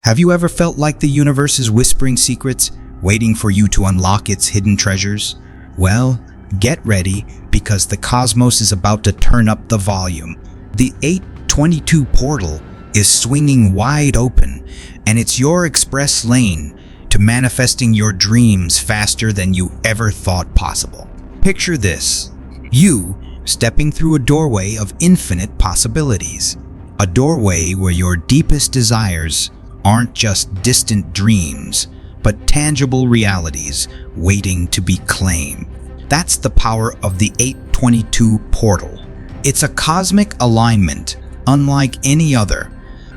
Have you ever felt like the universe is whispering secrets, waiting for you to unlock its hidden treasures? Well, get ready, because the cosmos is about to turn up the volume. The 822 portal is swinging wide open, and it's your express lane to manifesting your dreams faster than you ever thought possible. Picture this: you stepping through a doorway of infinite possibilities. A doorway where your deepest desires aren't just distant dreams, but tangible realities waiting to be claimed. That's the power of the 822 portal. It's a cosmic alignment unlike any other,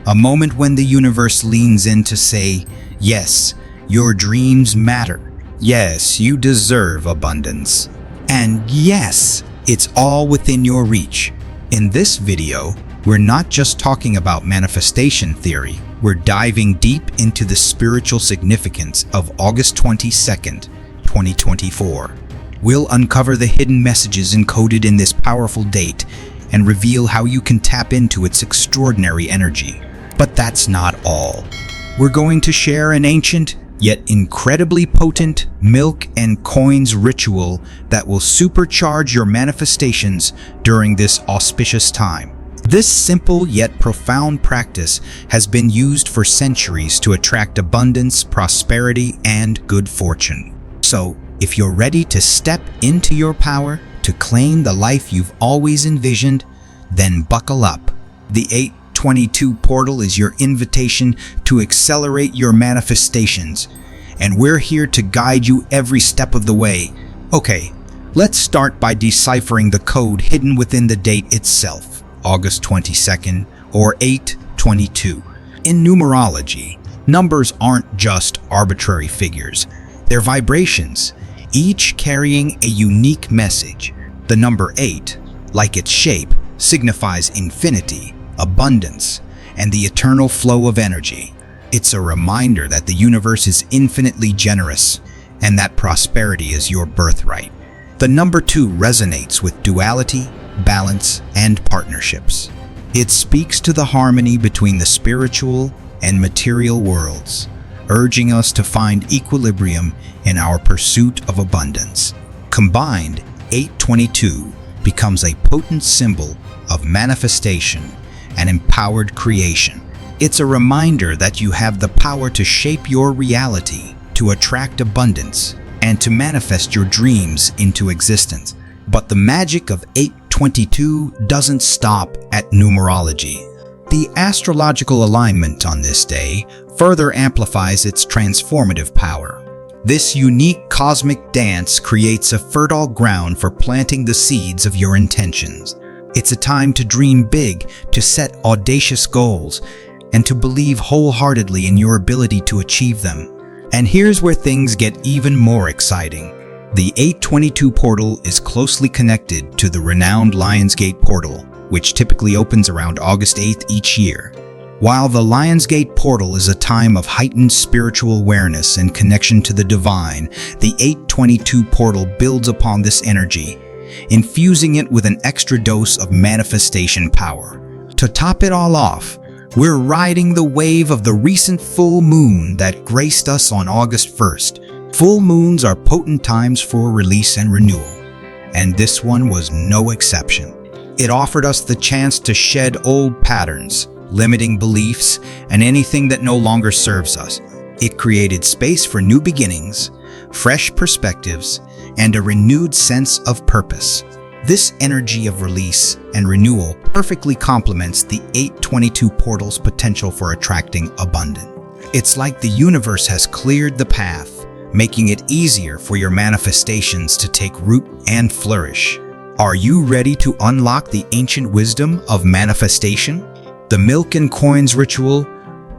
a moment when the universe leans in to say, yes, your dreams matter. Yes, you deserve abundance. And yes, it's all within your reach. In this video, we're not just talking about manifestation theory. We're diving deep into the spiritual significance of August 22nd, 2024. We'll uncover the hidden messages encoded in this powerful date and reveal how you can tap into its extraordinary energy. But that's not all. We're going to share an ancient, yet incredibly potent milk and coins ritual that will supercharge your manifestations during this auspicious time. This simple yet profound practice has been used for centuries to attract abundance, prosperity, and good fortune. So, if you're ready to step into your power to claim the life you've always envisioned, then buckle up. The 822 portal is your invitation to accelerate your manifestations, and we're here to guide you every step of the way. Okay, let's start by deciphering the code hidden within the date itself. August 22nd, or 822. In numerology, numbers aren't just arbitrary figures. They're vibrations, each carrying a unique message. The number 8, like its shape, signifies infinity, abundance, and the eternal flow of energy. It's a reminder that the universe is infinitely generous and that prosperity is your birthright. The number 2 resonates with duality, balance, and partnerships. It speaks to the harmony between the spiritual and material worlds, urging us to find equilibrium in our pursuit of abundance. Combined, 822 becomes a potent symbol of manifestation and empowered creation. It's a reminder that you have the power to shape your reality, to attract abundance, and to manifest your dreams into existence. But the magic of 822 doesn't stop at numerology. The astrological alignment on this day further amplifies its transformative power. This unique cosmic dance creates a fertile ground for planting the seeds of your intentions. It's a time to dream big, to set audacious goals, and to believe wholeheartedly in your ability to achieve them. And here's where things get even more exciting. The 822 portal is closely connected to the renowned Lionsgate portal, which typically opens around August 8th each year. While the Lionsgate portal is a time of heightened spiritual awareness and connection to the divine, the 822 portal builds upon this energy, infusing it with an extra dose of manifestation power. To top it all off, we're riding the wave of the recent full moon that graced us on August 1st. Full moons are potent times for release and renewal, and this one was no exception. It offered us the chance to shed old patterns, limiting beliefs, and anything that no longer serves us. It created space for new beginnings, fresh perspectives, and a renewed sense of purpose. This energy of release and renewal perfectly complements the 822 portal's potential for attracting abundance. It's like the universe has cleared the path, making it easier for your manifestations to take root and flourish. Are you ready to unlock the ancient wisdom of manifestation? The milk and coins ritual,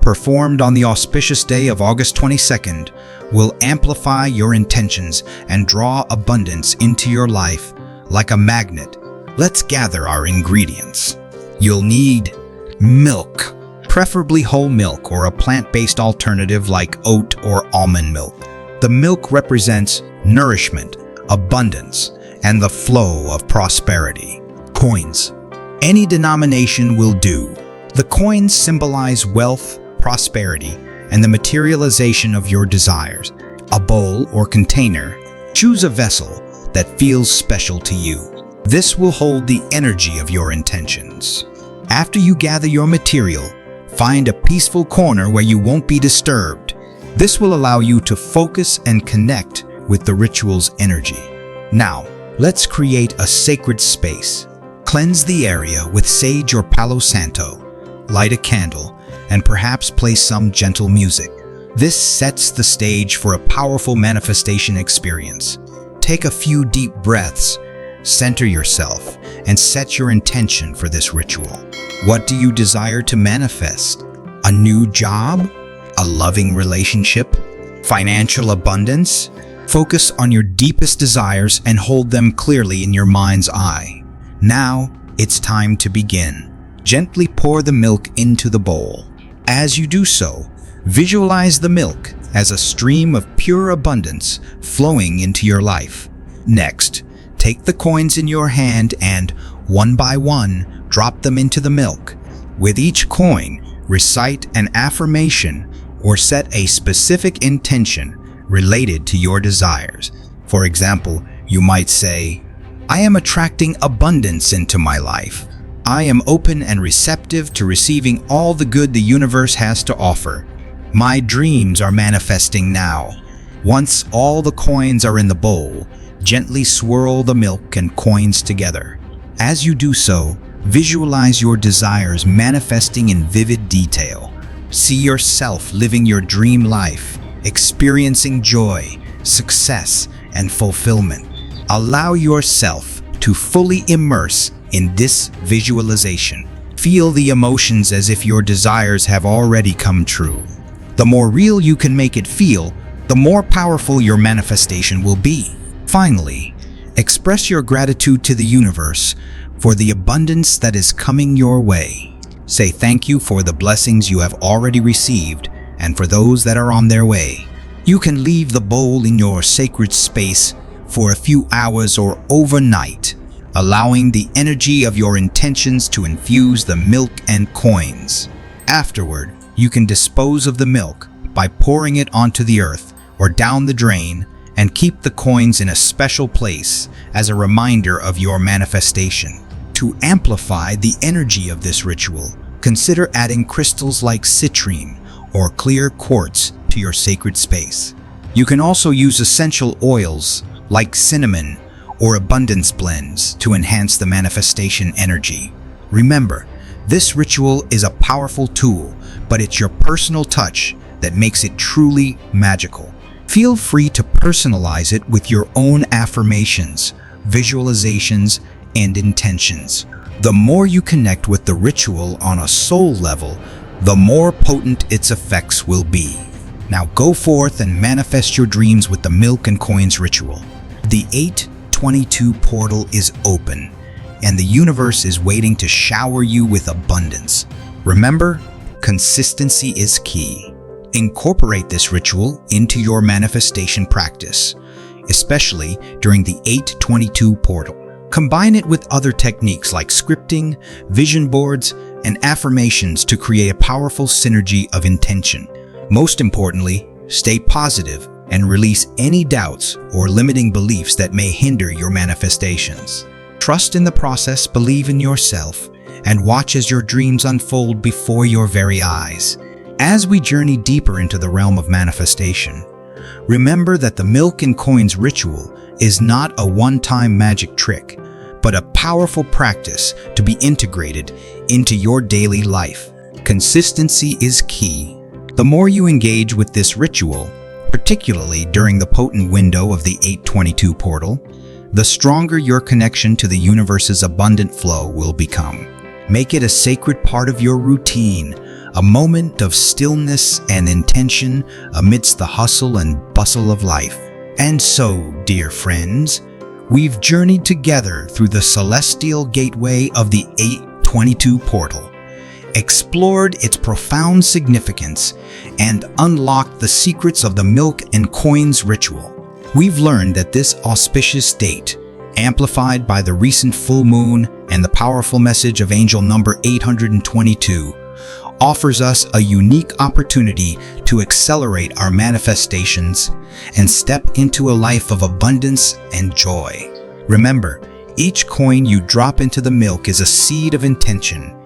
performed on the auspicious day of August 22nd, will amplify your intentions and draw abundance into your life like a magnet. Let's gather our ingredients. You'll need milk, preferably whole milk or a plant-based alternative like oat or almond milk. The milk represents nourishment, abundance, and the flow of prosperity. Coins. Any denomination will do. The coins symbolize wealth, prosperity, and the materialization of your desires. A bowl or container. Choose a vessel that feels special to you. This will hold the energy of your intentions. After you gather your material, find a peaceful corner where you won't be disturbed. This will allow you to focus and connect with the ritual's energy. Now, let's create a sacred space. Cleanse the area with sage or Palo Santo. Light a candle, and perhaps play some gentle music. This sets the stage for a powerful manifestation experience. Take a few deep breaths, center yourself, and set your intention for this ritual. What do you desire to manifest? A new job? A loving relationship? Financial abundance? Focus on your deepest desires and hold them clearly in your mind's eye. Now, it's time to begin. Gently pour the milk into the bowl. As you do so, visualize the milk as a stream of pure abundance flowing into your life. Next, take the coins in your hand and, one by one, drop them into the milk. With each coin, recite an affirmation or set a specific intention related to your desires. For example, you might say, "I am attracting abundance into my life. I am open and receptive to receiving all the good the universe has to offer. My dreams are manifesting now." Once all the coins are in the bowl, gently swirl the milk and coins together. As you do so, visualize your desires manifesting in vivid detail. See yourself living your dream life, experiencing joy, success, and fulfillment. Allow yourself to fully immerse in this visualization. Feel the emotions as if your desires have already come true. The more real you can make it feel, the more powerful your manifestation will be. Finally, express your gratitude to the universe for the abundance that is coming your way. Say thank you for the blessings you have already received and for those that are on their way. You can leave the bowl in your sacred space for a few hours or overnight, allowing the energy of your intentions to infuse the milk and coins. Afterward, you can dispose of the milk by pouring it onto the earth or down the drain and keep the coins in a special place as a reminder of your manifestation. To amplify the energy of this ritual, consider adding crystals like citrine or clear quartz to your sacred space. You can also use essential oils like cinnamon or abundance blends to enhance the manifestation energy. Remember, this ritual is a powerful tool, but it's your personal touch that makes it truly magical. Feel free to personalize it with your own affirmations, visualizations, and intentions. The more you connect with the ritual on a soul level, the more potent its effects will be. Now go forth and manifest your dreams with the milk and coins ritual. The 822 portal is open, and the universe is waiting to shower you with abundance. Remember, consistency is key. Incorporate this ritual into your manifestation practice, especially during the 822 portal. Combine it with other techniques like scripting, vision boards, and affirmations to create a powerful synergy of intention. Most importantly, stay positive and release any doubts or limiting beliefs that may hinder your manifestations. Trust in the process, believe in yourself, and watch as your dreams unfold before your very eyes. As we journey deeper into the realm of manifestation, remember that the milk and coins ritual is not a one-time magic trick, but a powerful practice to be integrated into your daily life. Consistency is key. The more you engage with this ritual, particularly during the potent window of the 822 portal, the stronger your connection to the universe's abundant flow will become. Make it a sacred part of your routine, a moment of stillness and intention amidst the hustle and bustle of life. And so, dear friends, we've journeyed together through the celestial gateway of the 822 portal, explored its profound significance, and unlocked the secrets of the milk and coins ritual. We've learned that this auspicious date, amplified by the recent full moon and the powerful message of angel number 822, offers us a unique opportunity to accelerate our manifestations and step into a life of abundance and joy. Remember, each coin you drop into the milk is a seed of intention,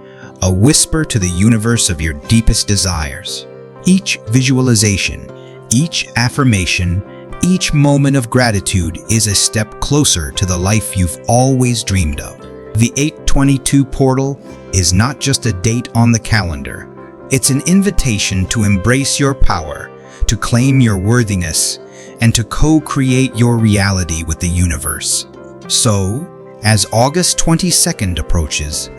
a whisper to the universe of your deepest desires. Each visualization, each affirmation, each moment of gratitude is a step closer to the life you've always dreamed of. The 822 portal is not just a date on the calendar. It's an invitation to embrace your power, to claim your worthiness, and to co-create your reality with the universe. So, as August 22nd approaches,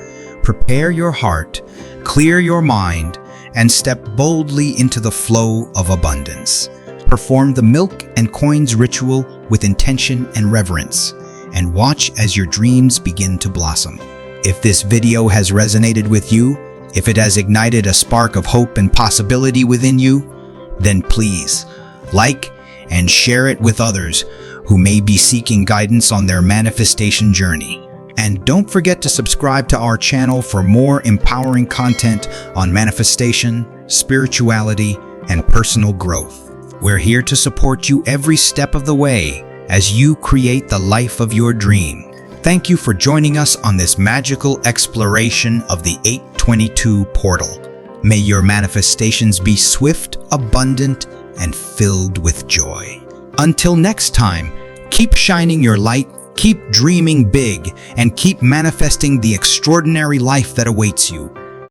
prepare your heart, clear your mind, and step boldly into the flow of abundance. Perform the milk and coins ritual with intention and reverence, and watch as your dreams begin to blossom. If this video has resonated with you, if it has ignited a spark of hope and possibility within you, then please like and share it with others who may be seeking guidance on their manifestation journey. And don't forget to subscribe to our channel for more empowering content on manifestation, spirituality, and personal growth. We're here to support you every step of the way as you create the life of your dream. Thank you for joining us on this magical exploration of the 822 portal. May your manifestations be swift, abundant, and filled with joy. Until next time, keep shining your light, keep dreaming big, and keep manifesting the extraordinary life that awaits you.